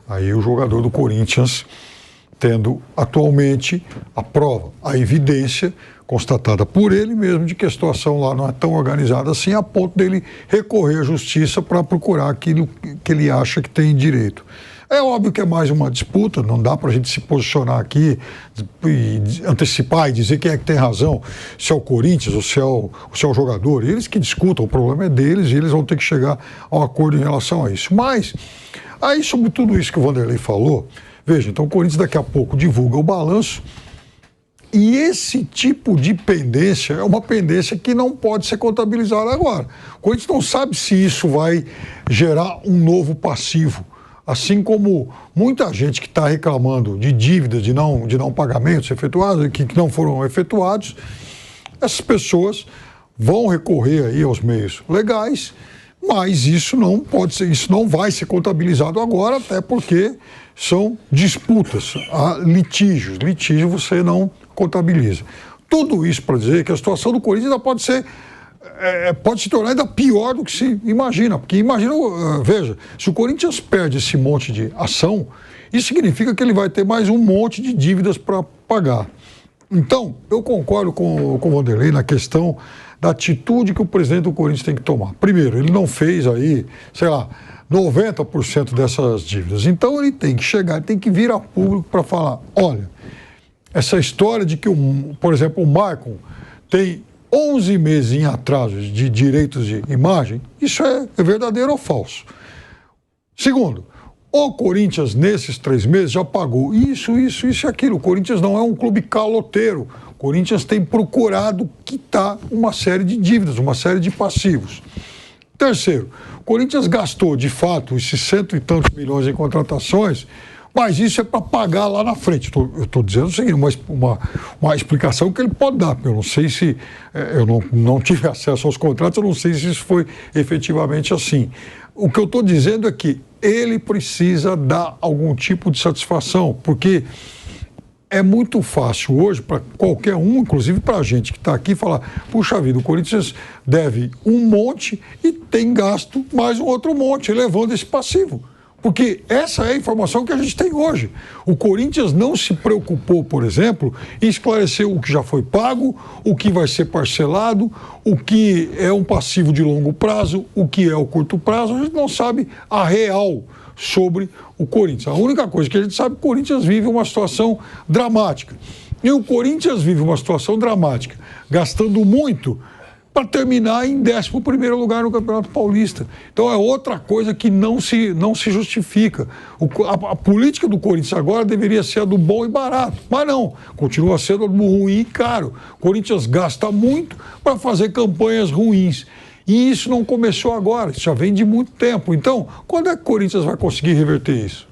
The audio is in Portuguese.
Aí o jogador do Corinthians tendo atualmente a prova, a evidência constatada por ele mesmo de que a situação lá não é tão organizada assim a ponto dele recorrer à justiça para procurar aquilo que ele acha que tem direito. É óbvio que é mais uma disputa, não dá para a gente se posicionar aqui e antecipar e dizer quem é que tem razão, se é o Corinthians ou se é o jogador. Eles que discutam, o problema é deles e eles vão ter que chegar a um acordo em relação a isso. Mas, aí sobre tudo isso que o Vanderlei falou, veja, então o Corinthians daqui a pouco divulga o balanço e esse tipo de pendência é uma pendência que não pode ser contabilizada agora. O Corinthians não sabe se isso vai gerar um novo passivo. Assim como muita gente que está reclamando de dívidas, de não pagamentos efetuados, que não foram efetuados, essas pessoas vão recorrer aí aos meios legais, mas isso não pode ser, isso não vai ser contabilizado agora, até porque são disputas, há litígios. Litígio você não contabiliza. Tudo isso para dizer que a situação do Corinthians ainda pode se tornar ainda pior do que se imagina. Porque imagina, veja, se o Corinthians perde esse monte de ação, isso significa que ele vai ter mais um monte de dívidas para pagar. Então, eu concordo com o Vanderlei na questão da atitude que o presidente do Corinthians tem que tomar. Primeiro, ele não fez aí, sei lá, 90% dessas dívidas. Então, ele tem que chegar, ele tem que vir a público para falar, olha, essa história de que, por exemplo, o Maicon tem 11 meses em atraso de direitos de imagem, isso é verdadeiro ou falso? Segundo, o Corinthians, nesses 3 meses, já pagou isso e aquilo. O Corinthians não é um clube caloteiro. O Corinthians tem procurado quitar uma série de dívidas, uma série de passivos. Terceiro, o Corinthians gastou, de fato, esses 100 e tantos milhões em contratações, mas isso é para pagar lá na frente. Eu estou dizendo o seguinte, uma explicação que ele pode dar. Eu não sei se... eu não tive acesso aos contratos, eu não sei se isso foi efetivamente assim. O que eu estou dizendo é que ele precisa dar algum tipo de satisfação, porque é muito fácil hoje para qualquer um, inclusive para a gente que está aqui, falar, puxa vida, o Corinthians deve um monte e tem gasto mais um outro monte, elevando esse passivo. Porque essa é a informação que a gente tem hoje. O Corinthians não se preocupou, por exemplo, em esclarecer o que já foi pago, o que vai ser parcelado, o que é um passivo de longo prazo, o que é o curto prazo. A gente não sabe a real sobre o Corinthians. A única coisa que a gente sabe é que o Corinthians vive uma situação dramática. E o Corinthians vive uma situação dramática, gastando muito para terminar em 11º lugar no Campeonato Paulista. Então é outra coisa que não se justifica. A política do Corinthians agora deveria ser a do bom e barato, mas não, continua sendo a do ruim e caro. O Corinthians gasta muito para fazer campanhas ruins. E isso não começou agora, isso já vem de muito tempo. Então, quando é que o Corinthians vai conseguir reverter isso?